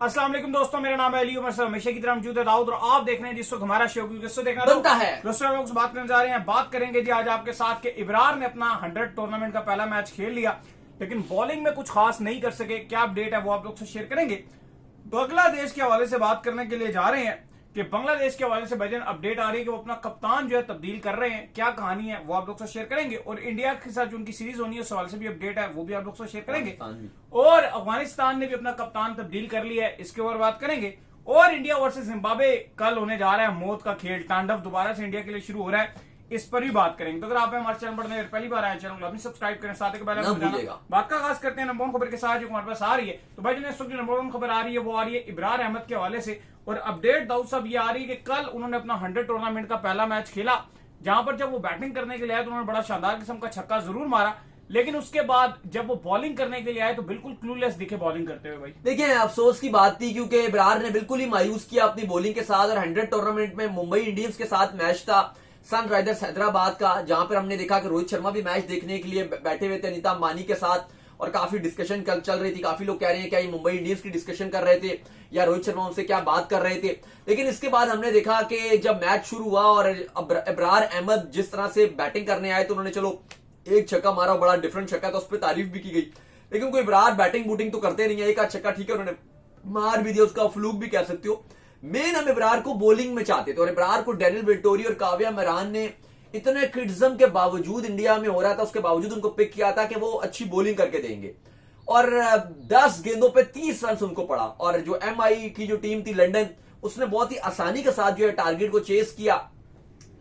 अस्सलाम वालेकुम दोस्तों, मेरा नाम है अली उमर, हमेशा की तरह मौजूद है दाऊद और आप देख रहे हैं जिस वक्त हमारा शो किससे देखना बनता है। दोस्तों लोग से बात करने जा रहे हैं। बात करेंगे जी आज आपके साथ कि इब्रार ने अपना 100 टूर्नामेंट का पहला मैच खेल लिया, लेकिन बॉलिंग में कुछ खास नहीं कर सके। क्या अपडेट है वो आप लोग से शेयर करेंगे। बांग्लादेश के हवाले से बात करने के लिए जा रहे हैं कि बांग्लादेश के हवाले से भाईजान अपडेट आ रही है कि वो अपना कप्तान जो है तब्दील कर रहे हैं। क्या कहानी है वो आप लोग से शेयर करेंगे, और इंडिया के साथ जो उनकी सीरीज होनी है उस हवाले से भी अपडेट है वो भी आप लोग से शेयर करेंगे। और अफगानिस्तान ने भी अपना कप्तान तब्दील कर लिया है, इसके ऊपर बात करेंगे। और इंडिया वर्सेस जिम्बाब्वे कल होने जा रहा है, मौत का खेल, तांडव दोबारा से इंडिया के लिए शुरू हो रहा है, इस पर भी बात करेंगे। तो अगर आप हमारे चैनल पर पहली बार आए, चैनल को अपनी सब्सक्राइब करें, साथ ही बात का आगाज करते हैं नंबर वन खबर के साथ जो हमारे पास आ रही है। तो भाई इस वक्त जो नंबर वन खबर आ रही है वो आ रही है इब्रार अहमद के हवाले से। और अपडेट दाऊद साहब ये आ रही है कि कल उन्होंने अपना 100 टूर्नामेंट का पहला मैच खेला, जहां पर जब वो बैटिंग करने के लिए आए तो उन्होंने बड़ा शानदार किस्म का छक्का जरूर मारा, लेकिन उसके बाद जब वो बॉलिंग करने के लिए आए तो बिल्कुल क्लूलेस दिखे बॉलिंग करते हुए। भाई देखिए, अफसोस की बात थी क्योंकि इब्रार ने बिल्कुल ही मायूस किया अपनी बॉलिंग के साथ। और 100 टूर्नामेंट में मुंबई इंडियंस के साथ मैच था सनराइजर्स हैदराबाद का, जहां पर हमने देखा कि रोहित शर्मा भी मैच देखने के लिए बैठे हुए थे अनीता अंबानी के साथ, और काफी डिस्कशन चल रही थी। काफी लोग कह रहे हैं क्या ये मुंबई इंडियंस की डिस्कशन कर रहे थे या रोहित शर्मा उनसे क्या बात कर रहे थे। लेकिन इसके बाद हमने देखा कि जब मैच शुरू हुआ और इब्रार अहमद जिस तरह से बैटिंग करने आए तो उन्होंने चलो एक छक्का मारा, बड़ा डिफरेंट छक्का था, उस पर तारीफ भी की गई। लेकिन कोई इब्रार बैटिंग बूटिंग तो करते नहीं है, एक आध छक्का ठीक है उन्होंने मार भी दिया, उसका फ्लूक भी कह सकते हो। मेन हम इब्रार को बॉलिंग में चाहते थे, और इब्रार को डेनियल विटोरी और काव्या मरान ने इतने क्रिटिज्म के बावजूद, इंडिया में हो रहा था उसके बावजूद, उनको पिक किया था कि वो अच्छी बॉलिंग करके देंगे। और 10 गेंदों पे 30 रन उनको पड़ा। और जो एमआई की जो टीम थी लंदन, उसने बहुत ही आसानी के साथ जो है टारगेट को चेस किया,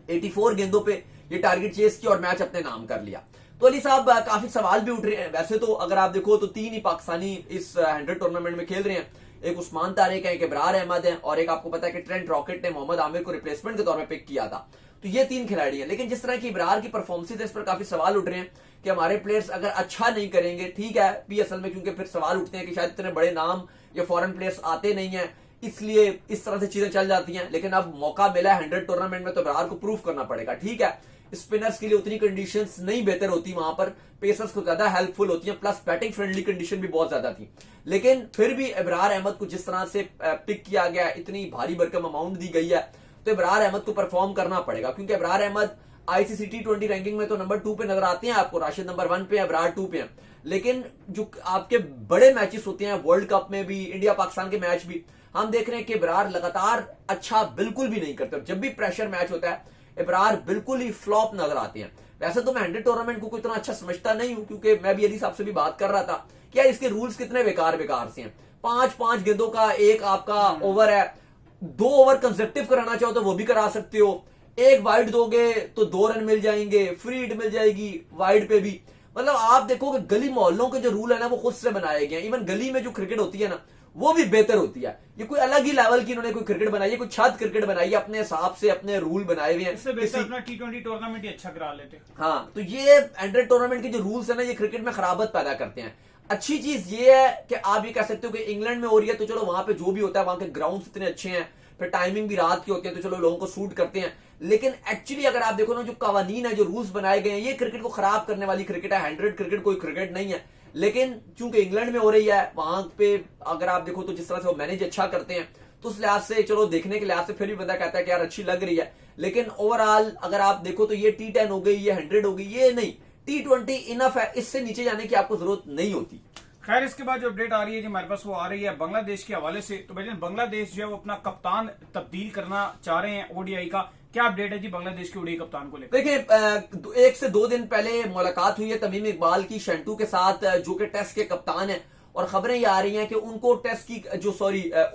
84 गेंदों पे ये टारगेट चेस किया और मैच अपने नाम कर लिया। तो अली साहब, काफी सवाल भी उठ रहे हैं। वैसे तो अगर आप देखो तो 3 ही पाकिस्तानी इस 100 टूर्नामेंट में खेल रहे हैं, एक उस्मान तारिक है, एक इब्रार अहमद है, और एक आपको पता है कि ट्रेंट रॉकेट ने मोहम्मद आमिर को रिप्लेसमेंट के तौर पर पिक किया था। तो ये 3 खिलाड़ी हैं। लेकिन जिस तरह की इब्रार की परफॉर्मेंस है, इस पर काफी सवाल उठ रहे हैं कि हमारे प्लेयर्स अगर अच्छा नहीं करेंगे, ठीक है पीएसएल में, क्योंकि फिर सवाल उठते हैं कि शायद इतने बड़े नाम या फॉरेन प्लेयर्स आते नहीं है, इसलिए इस तरह से चीजें चल जाती हैं। लेकिन अब मौका मिला है 100 टूर्नामेंट में, तो इब्रार को प्रूव करना पड़ेगा। ठीक है, स्पिनर्स के लिए उतनी कंडीशंस नहीं बेहतर होती, वहां पर पेसर्स को ज्यादा हेल्पफुल होती हैं, प्लस बैटिंग फ्रेंडली कंडीशन भी बहुत ज्यादा थी। लेकिन फिर भी इब्रार अहमद को जिस तरह से पिक किया गया, इतनी भारी भरकम अमाउंट दी गई है, तो इब्रार अहमद को परफॉर्म करना पड़ेगा। क्योंकि Ibrar Ahmad ICC T20 ranking में तो नंबर 2 पे नजर आते हैं आपको, राशिद नंबर 1 पे, इब्रार 2 पे हैं। लेकिन जो आपके बड़े मैचेस होते हैं, वर्ल्ड कप में भी, इंडिया पाकिस्तान के मैच भी, हम देख रहे हैं कि इब्रार लगातार अच्छा बिल्कुल भी नहीं करते। जब भी प्रेशर मैच होता है इब्रार बिल्कुल ही फ्लॉप नजर आते हैं। वैसे तो मैं 100 टूर्नामेंट को इतना अच्छा समझता नहीं हूं, क्योंकि मैं भी अली साहब से भी बात कर रहा था कि यार इसके रूल्स कितने बेकार से हैं। 5-5 गेंदों का एक आपका ओवर है, 2 ओवर कंसेप्टिव कराना चाहो तो वो भी करा सकते हो, एक वाइड दोगे तो 2 रन मिल जाएंगे, फ्री हिट मिल जाएगी वाइड पे भी। मतलब आप देखोगे गली मोहल्लों के जो रूल है ना वो खुद से बनाए गए हैं। इवन गली में जो क्रिकेट होती है ना वो भी बेहतर होती है। ये कोई अलग ही लेवल की इन्होंने कोई क्रिकेट बनाई है, कोई छत क्रिकेट बनाई है, अपने हिसाब से अपने रूल बनाए हुए हैं। इससे बेहतर अपना T20 टूर्नामेंट ही अच्छा करा लेते। हाँ, तो ये 100 टूर्नामेंट के जो रूल्स है ना, ये क्रिकेट में खराबत पैदा करते हैं। अच्छी चीज ये है कि आप ये कह सकते हो कि इंग्लैंड में हो रही है तो चलो वहां पे जो भी होता है, वहां के ग्राउंड इतने अच्छे हैं, फिर टाइमिंग भी रात की होती है, तो चलो लोगों को सूट करते हैं। लेकिन एक्चुअली अगर आप देखो ना, जो कवानीन है, जो रूल्स बनाए गए हैं, ये क्रिकेट को खराब करने वाली क्रिकेट है। 100 क्रिकेट कोई क्रिकेट नहीं है। लेकिन चूंकि इंग्लैंड में हो रही है, वहां पे अगर आप देखो तो जिस तरह से वो मैनेज अच्छा करते हैं, तो उस लिहाज से चलो देखने के लिहाज से फिर भी बंदा कहता है कि यार अच्छी लग रही है। लेकिन ओवरऑल अगर आप देखो तो ये T10 हो गई, ये 100 हो गई, ये नहीं, T20 इनफ है, इससे नीचे जाने की आपको जरूरत नहीं होती। खैर, इसके बाद जो अपडेट आ रही है जी हमारे पास वो आ रही है बांग्लादेश के हवाले से। तो भाई बांग्लादेश जो है वो अपना कप्तान तब्दील करना चाह रहे हैं ओडीआई का। क्या अपडेट है जी बांग्लादेश के ओडीआई कप्तान को लेकर? देखिए, 1 से 2 दिन पहले मुलाकात हुई है तमीम इकबाल की शेंटू के साथ, जो कि टेस्ट के कप्तान है, और खबरें ये आ रही हैं कि उनको टेस्ट की जो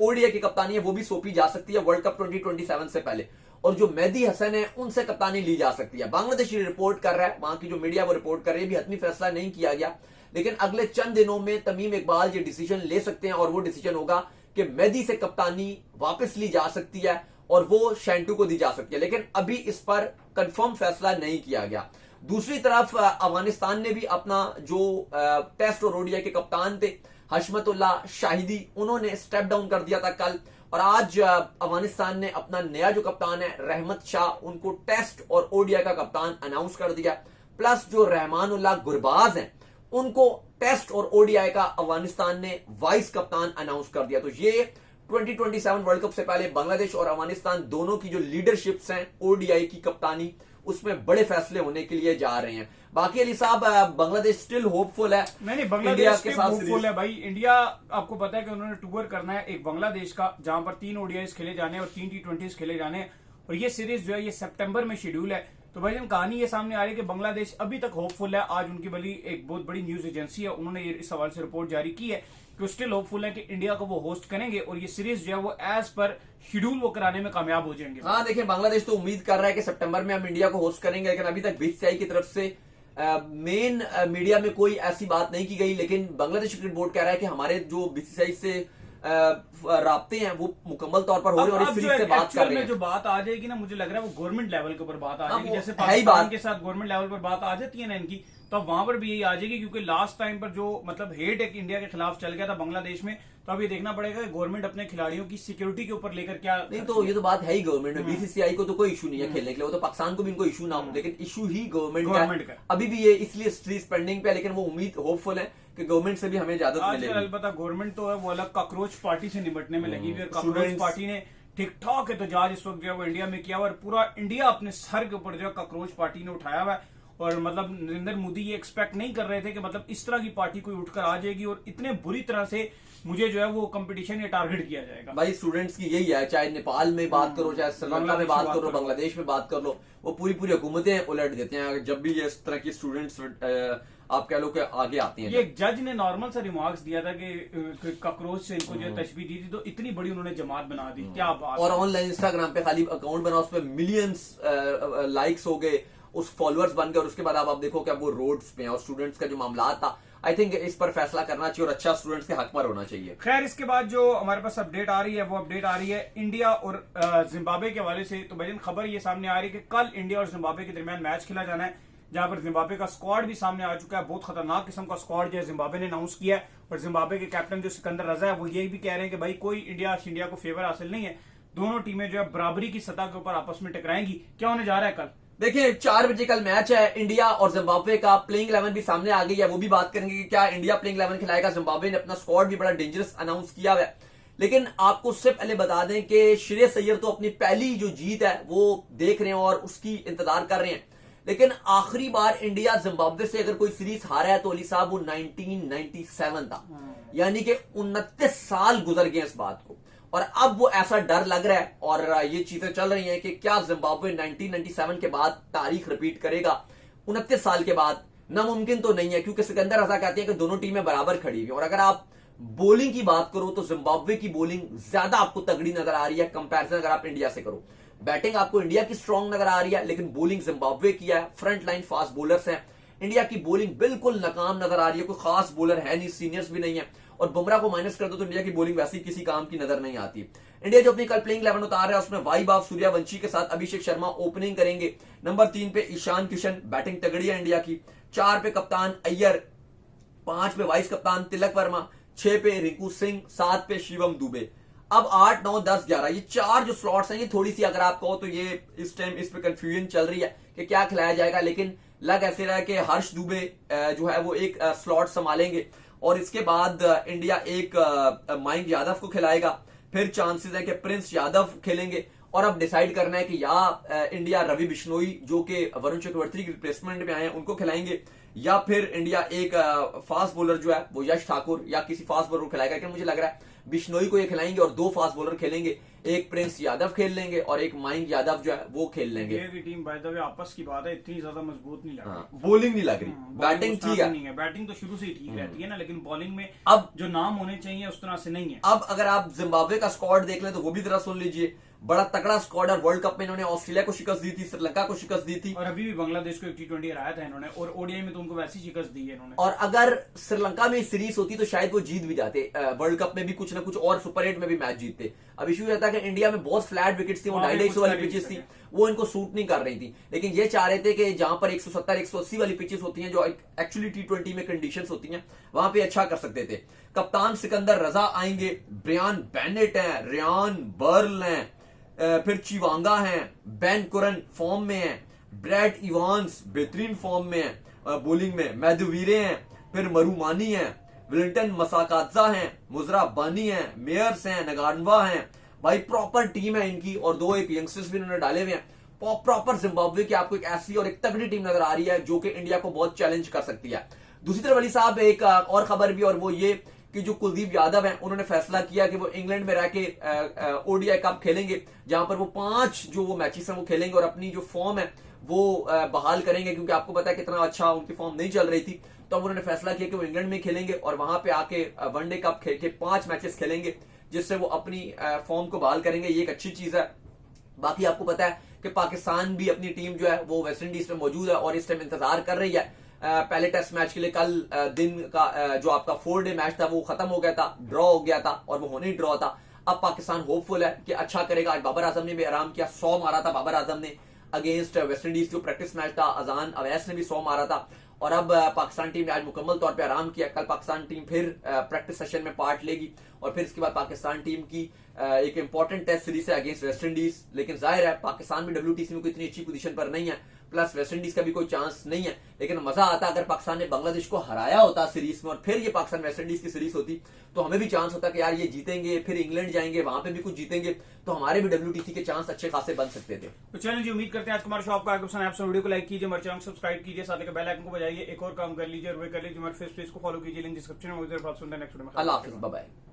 ओडीआई की कप्तानी है वो भी सौंपी जा सकती है वर्ल्ड कप 2027 से पहले। और जो मेहदी हसन है उनसे कप्तानी ली जा सकती है। बांग्लादेश रिपोर्ट कर रहा है, वहां की जो मीडिया वो रिपोर्ट कर रही है, भी हतमी फैसला नहीं किया गया, लेकिन अगले चंद दिनों में तमीम इकबाल ये डिसीजन ले सकते हैं, और वो डिसीजन होगा कि मेहदी से कप्तानी वापस ली जा सकती है और वो शेंटू को दी जा सकती है। लेकिन अभी इस पर कंफर्म फैसला नहीं किया गया। दूसरी तरफ अफगानिस्तान ने भी अपना जो टेस्ट और ओडीआई के कप्तान थे हशमतुल्लाह शाहिदी, उन्होंने स्टेप डाउन कर दिया था कल। और आज अफगानिस्तान ने अपना नया जो कप्तान है रहमत शाह, उनको टेस्ट और ओडीआई का कप्तान अनाउंस कर दिया। प्लस जो रहमानुल्लाह गुरबाज हैं उनको टेस्ट और ओडीआई का अफगानिस्तान ने वाइस कप्तान अनाउंस कर दिया। तो ये 2027 वर्ल्ड कप से पहले बांग्लादेश और अफगानिस्तान दोनों की जो लीडरशिप्स हैं ओडीआई की कप्तानी, उसमें बड़े फैसले होने के लिए जा रहे हैं। बाकी अली साहब, बांग्लादेश स्टिल होपफुल है। नहीं, बांग्लादेश के साथ होपफुल है भाई। इंडिया, आपको पता है कि उन्होंने टूर करना है एक बांग्लादेश का, जहां पर 3 ओडीआईज खेले जाने और 3 T20s खेले जाने हैं, और ये सीरीज जो है ये सितंबर में शेड्यूल है। तो भाई कहानी ये सामने आ रही है कि बांग्लादेश अभी तक होपफुल है। आज उनकी बड़ी एक बहुत बड़ी न्यूज एजेंसी है, उन्होंने इस हवाले से रिपोर्ट जारी की है कि स्टिल होपफुल है कि इंडिया को वो होस्ट करेंगे और ये सीरीज जो है वो एज पर शेड्यूल वो कराने में कामयाब हो जाएंगे। हाँ देखिए, बांग्लादेश तो उम्मीद कर रहा है कि सितंबर में हम इंडिया को होस्ट करेंगे, लेकिन अभी तक बीसीसीआई की तरफ से मेन मीडिया में कोई ऐसी बात नहीं की गई। लेकिन बांग्लादेश क्रिकेट बोर्ड कह रहा है कि हमारे जो बीसीसीआई से राब्ते हैं वो मुकम्मल तौर पर हो रहे हैं और इस सीरीज से बात कर रहे हैं। जो बात आ जाएगी ना, मुझे लग रहा है वो गवर्नमेंट लेवल के ऊपर बात आ जाएगी, जैसे है ही पाकिस्तान के साथ गवर्नमेंट लेवल पर बात आ जाती है ना इनकी, तो अब वहां पर भी यही आ जाएगी। क्योंकि लास्ट टाइम पर जो मतलब हेट एक इंडिया के खिलाफ चल गया था बांग्लादेश में, तो अब ये देखना पड़ेगा कि गवर्नमेंट अपने खिलाड़ियों की सिक्योरिटी के ऊपर लेकर क्या। नहीं तो ये तो बात है ही गवर्नमेंट में, बीसीसीआई को तो कोई इशू नहीं है खेलने के लिए, वो तो पाकिस्तान को भी इनको इशू ना हो, लेकिन इशू ही गवर्नमेंट का। अभी भी ये इसलिए सीरीज पेंडिंग पे है, लेकिन वो उम्मीद होपफुल है कि गवर्नमेंट से भी हमें इजाजत मिलेगी। आजकल अलबत्ता गवर्नमेंट तो है वो अलग कॉकरोच पार्टी से निपटने में लगी हुई है। कॉकरोच पार्टी ने ठीक ठाक एहतजाज इस वक्त जो है वो इंडिया में किया हुआ, और पूरा इंडिया अपने सर के ऊपर जो है कॉकरोच पार्टी ने उठाया हुआ है। और मतलब नरेंद्र मोदी ये एक्सपेक्ट नहीं कर रहे थे कि मतलब इस तरह की पार्टी कोई उठकर आ जाएगी और इतने बुरी तरह से मुझे जो है वो कंपटीशन ये टारगेट किया जाएगा। भाई स्टूडेंट्स की यही है, चाहे नेपाल में बात करो, चाहे श्रीलंका में बात करो, बांग्लादेश में बात कर लो, वो पूरी पूरी हुकूमतें उलट देते हैं जब भी ये इस तरह की स्टूडेंट्स आप कह लो कि आगे आते हैं। ये एक जज ने नॉर्मल सा रिमार्क्स दिया था कि कॉकरोच से इनको जो तशबीह दी थी, तो इतनी बड़ी उन्होंने जमात बना दी, क्या बात। और ऑनलाइन इंस्टाग्राम पे खाली अकाउंट बना, उस पर मिलियंस लाइक्स हो गए, उस फॉलोअर्स बन गए, और उसके बाद आप देखो कि अब वो रोड्स पे हैं। और स्टूडेंट्स का जो मामला था, आई थिंक इस पर फैसला करना चाहिए और अच्छा स्टूडेंट्स के हक पर होना चाहिए। खैर, इसके बाद जो हमारे पास अपडेट आ रही है वो अपडेट आ रही है इंडिया और जिम्बाब्वे के हवाले से। तो भाईजान खबर ये सामने आ रही है कि कल इंडिया और जिम्बाब्वे के दरमियान मैच खेला जाना है, जहां पर जिम्बाब्वे का स्क्वाड भी सामने आ चुका है। बहुत खतरनाक किस्म का स्क्वाड जो है जिम्बाब्वे ने अनाउंस किया है, और जिम्बाब्वे के कैप्टन जो सिकंदर रजा है वो यही भी कह रहे हैं कि भाई कोई इंडिया को फेवर हासिल नहीं है, दोनों टीमें जो है बराबरी की सतह के ऊपर आपस में टकराएंगी। क्या होने जा रहा है कल? देखिए 4 बजे कल मैच है इंडिया और जिम्बाब्वे का। प्लेइंग 11 भी सामने आ गई है, वो भी बात करेंगे कि क्या इंडिया प्लेइंग 11 खिलाएगा। जिम्बाब्वे ने अपना स्क्वाड भी बड़ा डेंजरस अनाउंस किया है, लेकिन आपको उससे पहले बता दें कि श्रेयस अय्यर तो अपनी पहली जो जीत है वो देख रहे हैं और उसकी इंतजार कर रहे हैं। लेकिन आखिरी बार इंडिया जिम्बाब्वे से अगर कोई सीरीज हारा है तो अली साहब वो 1997 था, यानी कि 29 साल गुजर गए इस बात को। और अब वो ऐसा डर लग रहा है और ये चीजें चल रही हैं कि क्या जिम्बाब्वे 1997 के बाद तारीख रिपीट करेगा 29 साल के बाद। नामुमकिन तो नहीं है, क्योंकि सिकंदर रजा कहते हैं कि दोनों टीमें बराबर खड़ी हुई। और अगर आप बॉलिंग की बात करो तो जिम्बाब्वे की बॉलिंग ज्यादा आपको तगड़ी नजर आ रही है कंपैरिजन अगर आप इंडिया से करो। बैटिंग आपको इंडिया की स्ट्रांग नजर आ रही है, लेकिन बॉलिंग जिम्बाब्वे की है। फ्रंट लाइन फास्ट बॉलर्स हैं, इंडिया की बॉलिंग बिल्कुल नाकाम नजर आ रही है, कोई खास बॉलर है नहीं, सीनियर्स भी नहीं है। और बुमराह को माइनस कर दो तो इंडिया की बॉलिंग वैसे ही किसी काम की नजर नहीं आती। इंडिया जो अपनी कल प्लेइंग 11 उतार रहा है उसमें वाइबाब सूर्यवंशी के साथ अभिषेक शर्मा ओपनिंग करेंगे। नंबर 3 पे ईशान किशन, बैटिंग तगड़ी है इंडिया की। 4 पे कप्तान अय्यर, 5 पे वाइस कप्तान तिलक वर्मा, 6 पे रिंकू सिंह, 7 पे शिवम दुबे। अब 8, 9, 10, 11 ये 4 जो स्लॉट्स हैं, ये थोड़ी सी अगर आप कहो तो ये इस टाइम इस पे कंफ्यूजन चल रही है कि क्या खिलाया जाएगा। लेकिन लग ऐसे रहा है कि हर्ष दुबे जो है वो एक स्लॉट संभालेंगे और इसके बाद इंडिया एक मयंक यादव को खिलाएगा। फिर चांसेस है कि प्रिंस यादव खेलेंगे। और अब डिसाइड करना है कि या इंडिया रवि बिश्नोई जो कि वरुण चक्रवर्ती की रिप्लेसमेंट में आए हैं उनको खिलाएंगे, या फिर इंडिया एक फास्ट बॉलर जो है वो यश ठाकुर या किसी फास्ट बॉलर को खिलाएगा। लेकिन मुझे लग रहा है बिश्नोई को ये खिलाएंगे और 2 फास्ट बॉलर खेलेंगे, एक प्रिंस यादव खेल लेंगे और एक मयंक यादव जो है वो खेल लेंगे। इंडिया की टीम बाय द वे आपस की बात है इतनी ज्यादा मजबूत नहीं लग रही। बॉलिंग नहीं लग रही, बैटिंग ठीक है। बैटिंग तो शुरू से ही ठीक रहती है ना, लेकिन बॉलिंग में अब जो नाम होने चाहिए उस तरह से नहीं है। अब अगर आप जिम्बाब्वे का स्क्वाड देख लें तो वो भी जरा सुन लीजिए, बड़ा तगड़ा स्क्वाड है। वर्ल्ड कप में इन्होंने ऑस्ट्रेलिया को शिकस्त दी थी, श्रीलंका को शिकस्त दी थी और अभी भी बांग्लादेश को एक T20 हराया था इन्होंने, और ओडीआई में तो उनको वैसी शिकस्त दी है इन्होंने। और अगर श्रीलंका में सीरीज होती तो शायद वो जीत भी जाते, वर्ल्ड कप में भी कुछ ना कुछ और सुपर 8 में भी मैच जीतते। अब इशू रहता है कि इंडिया में बहुत फ्लैट विकेट्स थी, वो 250 वाली पिचेस थी, वो इनको सूट नहीं कर रही थी। लेकिन ये चाह रहे थे कि जहां पर 170 180 वाली पिचेस होती हैं जो एक्चुअली T20 में कंडीशंस होती हैं, वहां पे अच्छा कर सकते थे। कप्तान सिकंदर रजा आएंगे, ब्रियान बेनेट है, रियान बर्ल हैं, फिर चिवांगा हैं, बेन कुरन फॉर्म में है, ब्रैड इवांस बेहतरीन फॉर्म में है, बॉलिंग में मैदुवीरे हैं, फिर मरूमानी है, विलिंगटन मसाकाजा हैं, मुजरा बानी हैं, मेयर्स हैं, नगानवा हैं। भाई प्रॉपर टीम है इनकी, और 2 एक यंगस्टर्स भी इन्होंने डाले हुए हैं। प्रॉपर जिम्बाब्वे की आपको एक ऐसी और एक तगड़ी टीम नजर आ रही है जो कि इंडिया को बहुत चैलेंज कर सकती है। दूसरी तरफ अली साहब एक और खबर भी, और वो ये कि जो कुलदीप यादव हैं उन्होंने फैसला किया कि वो इंग्लैंड में रह के ओडीआई कप खेलेंगे, जहां पर वो 5 जो वो मैचेस हैं वो खेलेंगे और अपनी जो फॉर्म है वो बहाल करेंगे, क्योंकि आपको पता है कितना अच्छा उनकी फॉर्म नहीं चल रही थी। तो अब उन्होंने फैसला किया कि वो इंग्लैंड में खेलेंगे और वहां पे आके वनडे कप खेल के 5 मैचेस खेलेंगे, जिससे वो अपनी फॉर्म को बहाल करेंगे। ये एक अच्छी चीज है। बाकी आपको पता है कि पाकिस्तान भी अपनी टीम जो है वो वेस्ट इंडीज में मौजूद है और इस टाइम इंतजार कर रही है पहले टेस्ट मैच के लिए। कल दिन का जो आपका 4 डे मैच था वो खत्म हो गया था, ड्रॉ हो गया था, और वो होने ही ड्रॉ था। अब पाकिस्तान होपफुल है कि अच्छा करेगा। आज बाबर आजम ने भी आराम किया, 100 मारा था बाबर आजम ने अगेंस्ट वेस्ट इंडीज। जो प्रैक्टिस मैच था अजान अवैस ने भी 100 मारा था, और अब पाकिस्तान टीम ने आज मुकम्मल तौर पे आराम किया। कल पाकिस्तान टीम फिर प्रैक्टिस सेशन में पार्ट लेगी और फिर इसके बाद पाकिस्तान टीम की एक इंपॉर्टेंट टेस्ट सीरीज है अगेंस्ट वेस्ट इंडीज। लेकिन जाहिर है पाकिस्तान भी WTC में कोई इतनी अच्छी पोजीशन पर नहीं है, प्लस वेस्ट इंडीज का भी कोई चांस नहीं है। लेकिन मजा आता अगर पाकिस्तान ने बांग्लादेश को हराया होता सीरीज में और फिर ये पाकिस्तान वेस्ट इंडीज की सीरीज होती, तो हमें भी चांस होता कि यार ये जीतेंगे, फिर इंग्लैंड जाएंगे, वहां पे भी कुछ जीतेंगे, तो हमारे भी WTC के चांस अच्छे खासे बन सकते थे। तो चैनल जी, उम्मीद करते हैं आज हमारे शो आपको आगे पसंद आया। आप वीडियो को लाइक कीजिए, हमारे चैनल को सब्सक्राइब कीजिए, साथ ही बेल आइकन को बजाइए। एक और काम कर लीजिए और वे कर लीजिए हमारे फेस पेज को फॉलो कीजिए, लिंक डिस्क्रिप्शन में। नेक्स्ट वीडियो में। अल्लाह हाफिज, बाय बाय।